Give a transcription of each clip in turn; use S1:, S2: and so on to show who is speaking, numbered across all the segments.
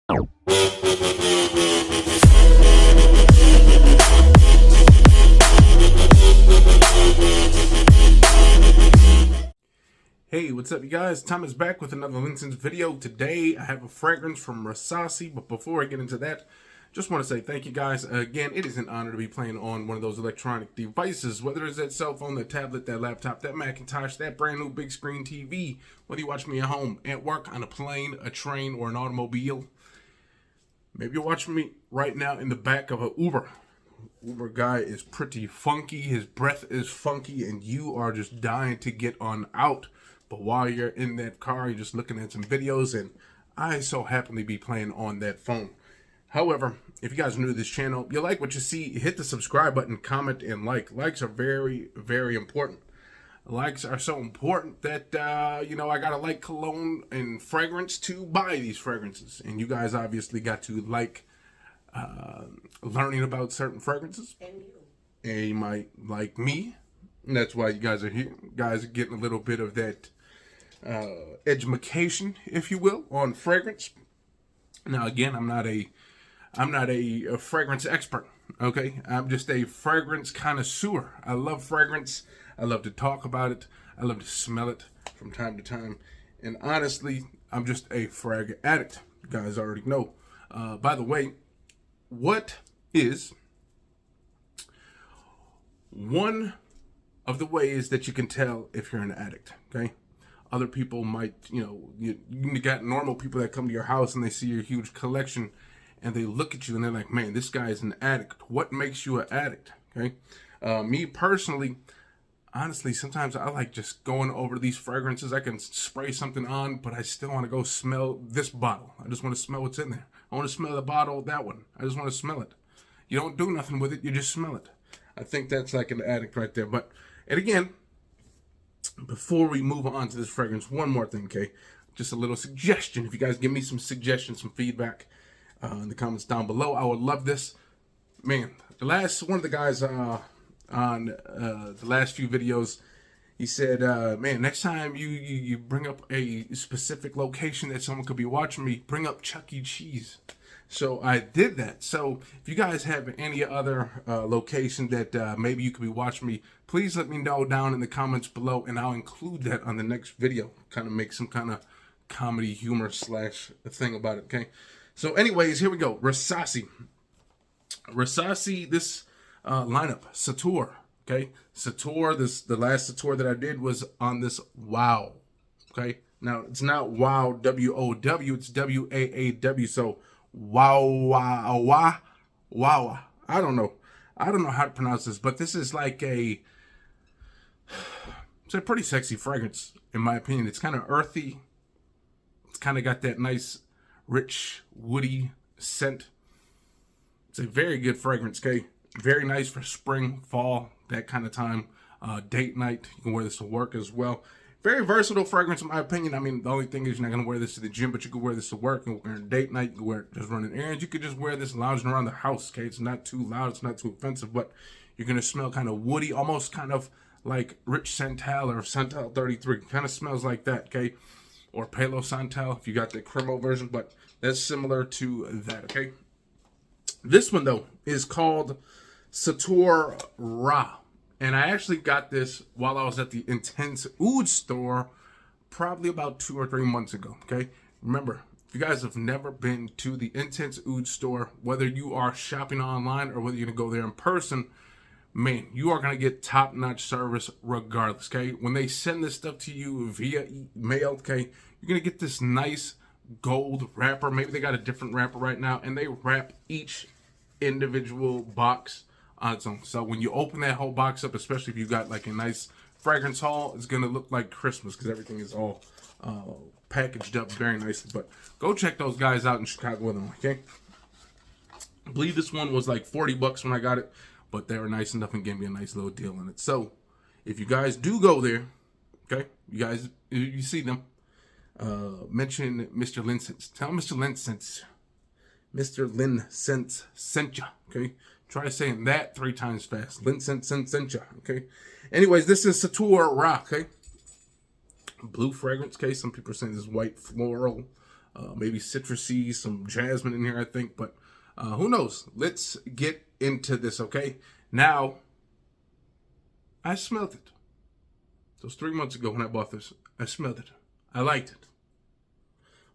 S1: Hey, what's up you guys? Tom is back with another LinScents video. Today I have a fragrance from Rasasi, but before I get into that, just want to say thank you guys. Again, it is an honor to be playing on one of those electronic devices, whether it's that cell phone, that tablet, that laptop, that Macintosh, that brand new big screen TV, whether you watch me at home, at work, on a plane, a train, or an automobile. Maybe you're watching me right now in the back of an Uber. Uber guy is pretty funky, his breath is funky, and you are just dying to get on out. But while you're in that car, you're just looking at some videos, and I so happily be playing on that phone. However, if you guys are new to this channel, you like what you see, hit the subscribe button, comment, and like. Likes are very, very important. Likes are so important that, I got to like cologne and fragrance to buy these fragrances. And you guys obviously got to like learning about certain fragrances. And you might like me. And that's why you guys are here. You guys are getting a little bit of that education, if you will, on fragrance. Now, again, I'm not a fragrance expert. Okay, I'm just a fragrance connoisseur. I love fragrance. I love to talk about it. I love to smell it from time to time. And honestly, I'm just a frag addict. You guys already know. By the way, what is one of the ways that you can tell if you're an addict? Okay, other people might, you got normal people that come to your house and they see your huge collection and they look at you and they're like, man, this guy is an addict. What makes you an addict? Okay, me personally, honestly, sometimes I like just going over these fragrances. I can spray something on, but I still want to go smell this bottle. I just want to smell what's in there. I want to smell the bottle of that one. I just want to smell it. You don't do nothing with it. You just smell it. I think that's like an addict right there. But, and again, before we move on to this fragrance, one more thing, okay? Just a little suggestion. If you guys give me some suggestions, some feedback in the comments down below, I would love this. Man, one of the guys on the last few videos, he said, man, next time you bring up a specific location that someone could be watching me, bring up Chuck E. Cheese. So I did that. So if you guys have any other location that maybe you could be watching me, please let me know down in the comments below, and I'll include that on the next video. Kind of make some kind of comedy humor / thing about it, okay? So anyways, here we go. Rasasi, this lineup, Sotoor, okay? Sotoor, the last Sotoor that I did was on this Wow, okay? Now, it's not Wow, W-O-W, it's W-A-A-W, so Wow. I don't know how to pronounce this, but this is like it's a pretty sexy fragrance, in my opinion. It's kind of earthy. It's kind of got that nice, rich, woody scent. It's a very good fragrance, okay? Very nice for spring, fall, that kind of time. Date night, you can wear this to work as well. Very versatile fragrance, in my opinion. I mean, the only thing is you're not going to wear this to the gym, but you can wear this to work. You can wear it date night. You can wear it just running errands. You could just wear this lounging around the house, okay? It's not too loud. It's not too offensive, but you're going to smell kind of woody, almost kind of like Rich Santal or Santal 33. Kind of smells like that, okay? Or Palo Santal if you got the Cremo version, but that's similar to that, okay? This one, though, is called Sotoor Raa. And I actually got this while I was at the Intense Oud store probably about 2 or 3 months ago, okay? Remember, if you guys have never been to the Intense Oud store, whether you are shopping online or whether you're going to go there in person, man, you are going to get top-notch service regardless, okay? When they send this stuff to you via email, okay, you're going to get this nice gold wrapper. Maybe they got a different wrapper right now, and they wrap each individual box on its own. So when you open that whole box up, especially if you got like a nice fragrance haul, it's gonna look like Christmas because everything is all packaged up very nicely. But go check those guys out in Chicago with them, okay? I believe this one was like 40 bucks when I got it, but they were nice enough and gave me a nice little deal on it. So if you guys do go there, okay, you see them, mention Mr. LinScents. Tell Mr. LinScents sent ya, okay? Try saying that 3 times fast. LinScents sent ya, okay? Anyways, this is Sotoor Raa, okay? Blue fragrance, okay? Some people are saying this is white floral. maybe citrusy, some jasmine in here, I think. But who knows? Let's get into this, okay? Now, I smelled it. So it was 3 months ago when I bought this. I smelled it. I liked it.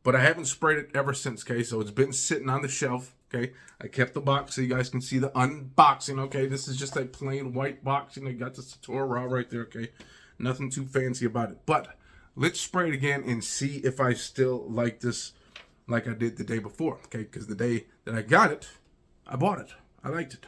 S1: But I haven't sprayed it ever since, okay? So it's been sitting on the shelf, okay? I kept the box so you guys can see the unboxing, okay? This is just a plain white box. You know, you got the Sotoor Raa right there, okay? Nothing too fancy about it. But let's spray it again and see if I still like this like I did the day before, okay? Because the day that I got it, I bought it. I liked it.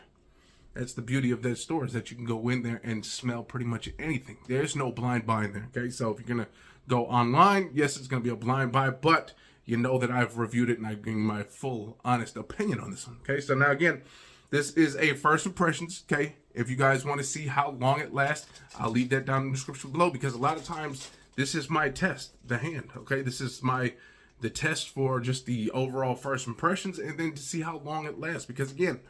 S1: That's the beauty of that store, is that you can go in there and smell pretty much anything. There's no blind buy in there, okay? So if you're going to go online, yes, it's going to be a blind buy, but you know that I've reviewed it and I've given my full, honest opinion on this one, okay? So now, again, this is a first impressions, okay? If you guys want to see how long it lasts, I'll leave that down in the description below, because a lot of times this is my test, the hand, okay? This is the test for just the overall first impressions, and then to see how long it lasts, because, again,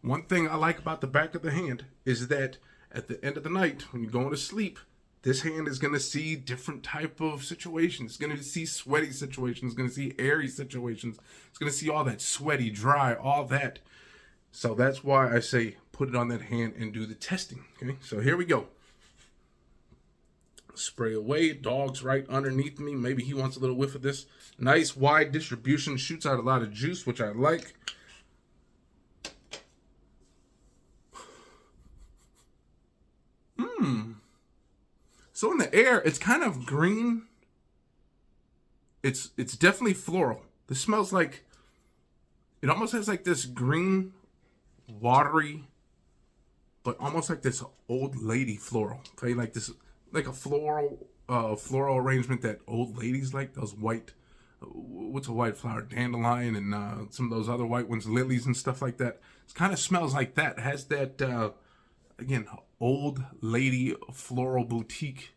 S1: one thing I like about the back of the hand is that at the end of the night, when you're going to sleep, this hand is going to see different type of situations. It's going to see sweaty situations. It's going to see airy situations. It's going to see all that sweaty, dry, all that. So that's why I say put it on that hand and do the testing. Okay, so here we go. Spray away. Dog's right underneath me. Maybe he wants a little whiff of this. Nice wide distribution. Shoots out a lot of juice, which I like. So in the air, it's kind of green. It's definitely floral. This smells like, it almost has like this green, watery, but almost like this old lady floral. Okay, like this, like a floral arrangement that old ladies like. Those white, what's a white flower? Dandelion and some of those other white ones, lilies and stuff like that. It kind of smells like that. It has that, again, old lady floral boutique.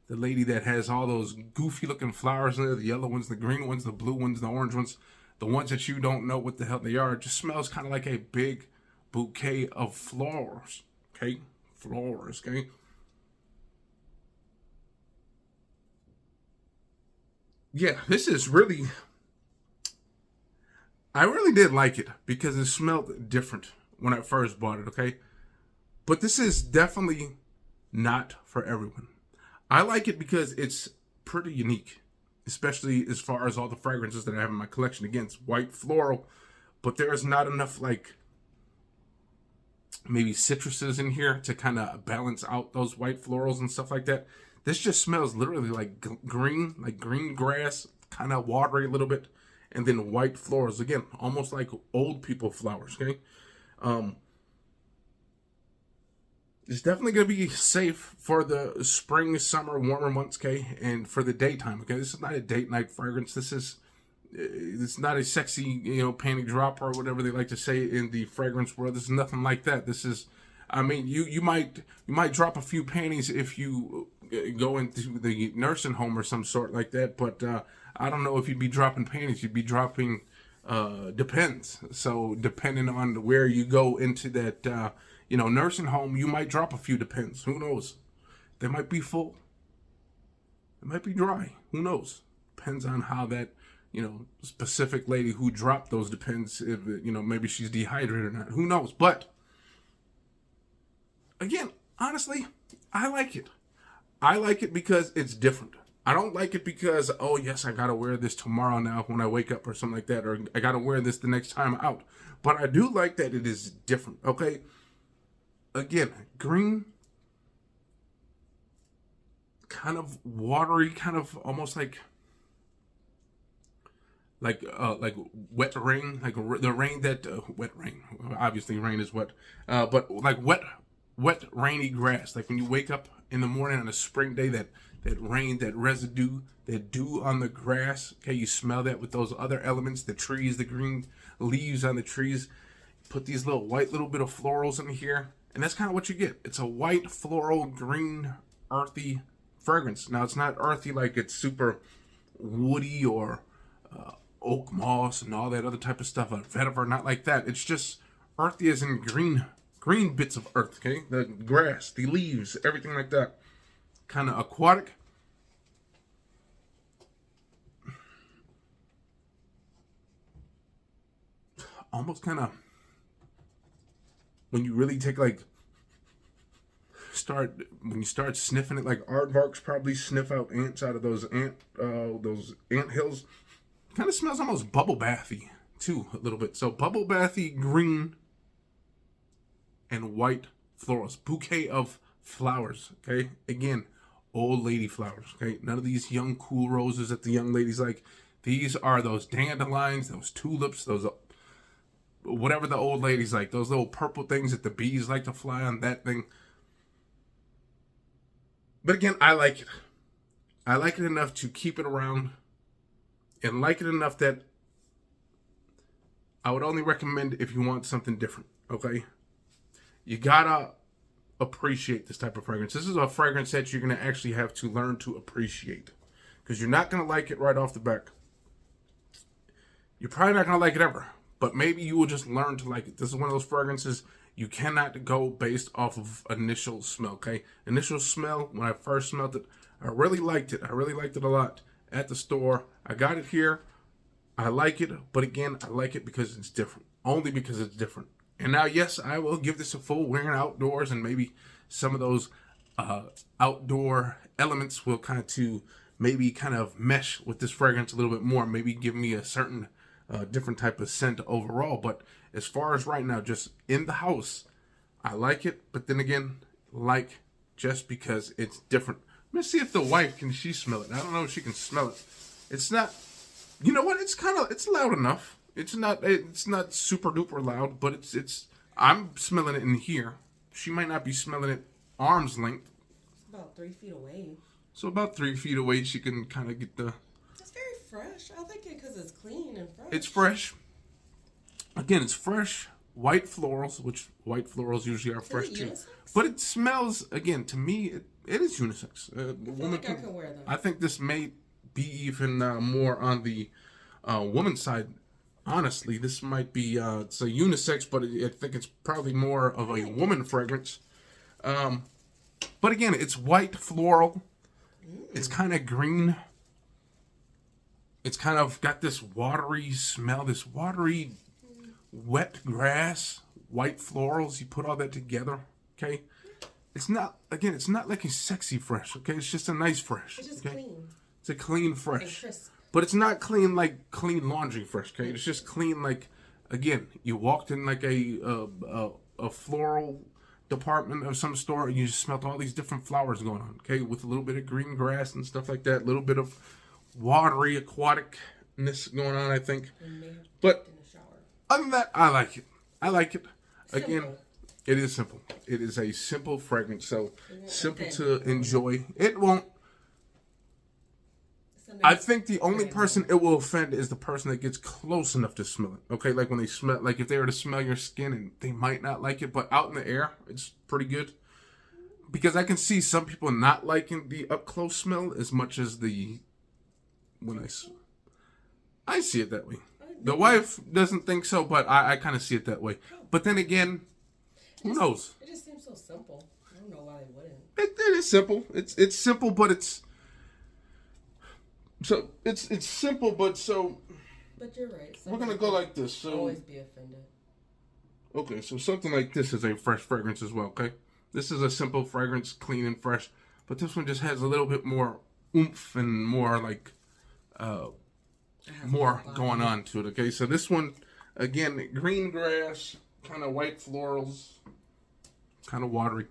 S1: The lady that has all those goofy looking flowers in there, the yellow ones, the green ones, the blue ones, the orange ones, the ones that you don't know what the hell they are. It just smells kind of like a big bouquet of flowers, okay? Flowers, okay? Yeah, this is really, I really did like it because it smelled different when I first bought it, okay? But this is definitely not for everyone. I like it because it's pretty unique, especially as far as all the fragrances that I have in my collection. Again, it's white floral, but there is not enough like maybe citruses in here to kind of balance out those white florals and stuff like that. This just smells literally like green grass, kind of watery a little bit, and then white florals. Again, almost like old people flowers, okay? It's definitely going to be safe for the spring, summer, warmer months, okay? And for the daytime, okay? This is not a date night fragrance. It's not a sexy, panty dropper or whatever they like to say in the fragrance world. This is nothing like that. This is, I mean, you might drop a few panties if you go into the nursing home or some sort like that, but I don't know if you'd be dropping panties. You'd be dropping, depends. So depending on where you go into that, nursing home, you might drop a few depends. Who knows? They might be full. It might be dry. Who knows? Depends on how that, specific lady who dropped those depends if, maybe she's dehydrated or not. Who knows? But, again, honestly, I like it. I like it because it's different. I don't like it because, oh, yes, I got to wear this tomorrow now when I wake up or something like that, or I got to wear this the next time out. But I do like that it is different, okay? Again, green, kind of watery, kind of almost like wet rain, like the rain that wet rain. Obviously, rain is wet, but like wet rainy grass. Like when you wake up in the morning on a spring day, that rain, that residue, that dew on the grass. Okay, you smell that with those other elements, the trees, the green leaves on the trees. Put these little bit of florals in here. And that's kind of what you get. It's a white, floral, green, earthy fragrance. Now, it's not earthy like it's super woody or oak moss and all that other type of stuff, like vetiver, not like that. It's just earthy as in green bits of earth, okay? The grass, the leaves, everything like that. Kind of aquatic. almost kind of, when you really take like, when you start sniffing it, like aardvarks probably sniff out ants out of those ant hills. Kind of smells almost bubble bathy too, a little bit. So bubble bathy, green, and white florals. Bouquet of flowers, okay? Again, old lady flowers, okay? None of these young cool roses that the young ladies like. These are those dandelions, those tulips, those whatever the old ladies like. Those little purple things that the bees like to fly on, that thing. But again, I like it. I like it enough to keep it around, and like it enough that I would only recommend if you want something different, okay? You gotta appreciate this type of fragrance. This is a fragrance that you're gonna actually have to learn to appreciate, because you're not gonna like it right off the bat. You're probably not gonna like it ever, but maybe you will just learn to like it. This is one of those fragrances you cannot go based off of initial smell, okay? Initial smell, when I first smelled it, I really liked it. I really liked it a lot at the store. I got it here. I like it, but again, I like it because it's different. Only because it's different. And now, yes, I will give this a full wearing outdoors, and maybe some of those outdoor elements will kind of mesh with this fragrance a little bit more. Maybe give me a certain different type of scent overall. But as far as right now, just in the house, I like it. But then again, like just because it's different. Let's see if the wife can smell it. I don't know if she can smell it. It's not. You know what? It's loud enough. It's not super duper loud, but I'm smelling it in here. She might not be smelling it arm's length.
S2: It's about 3 feet away.
S1: So about 3 feet away, she can kind of get the.
S2: It's very fresh. I like it because it's clean and fresh.
S1: It's fresh. Again, it's fresh. White florals, which white florals usually are fresh too. Unisex? But it smells, again, to me, it is unisex.
S2: I feel like I can wear them.
S1: I think this may be even more on the woman's side. Honestly, this might be, it's a unisex, but I think it's probably more of a woman fragrance. But again, it's white floral. It's kind of green. It's kind of got this watery smell, this watery, wet grass, white florals. You put all that together, okay? It's not like a sexy fresh, okay? It's just a nice fresh.
S2: It's just
S1: okay?
S2: clean.
S1: It's a clean fresh.
S2: And crisp.
S1: But it's not clean like clean laundry fresh, okay? It's just clean like, again, you walked in like a floral department of some store and you just smelled all these different flowers going on, okay? With a little bit of green grass and stuff like that, a little bit of watery aquaticness going on, I think. But other than that, I like it. I like it. Simple. Again, it is simple. It is a simple fragrance, so simple to enjoy. It won't. I think the only person it will offend is the person that gets close enough to smell it. Okay, like when they smell, like if they were to smell your skin and they might not like it, but out in the air, it's pretty good. Because I can see some people not liking the up close smell as much as the when I see it that way. The wife doesn't think so, but I kind of see it that way. But then again, who knows?
S2: It just seems so simple. I don't know why they wouldn't.
S1: It is simple. It's simple, but it's simple, but so.
S2: But you're right.
S1: We're gonna go like this. So
S2: always be offended.
S1: Okay, so something like this is a fresh fragrance as well. Okay, this is a simple fragrance, clean and fresh, but this one just has a little bit more oomph and more like more going on to it. Okay, so this one again, green grass, kind of white florals, kind of watery.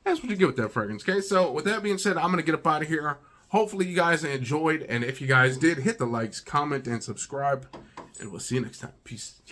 S1: That's what you get with that fragrance. Okay, so with that being said, I'm gonna get up out of here. Hopefully you guys enjoyed, and if you guys did, hit the likes, comment, and subscribe, and we'll see you next time. Peace.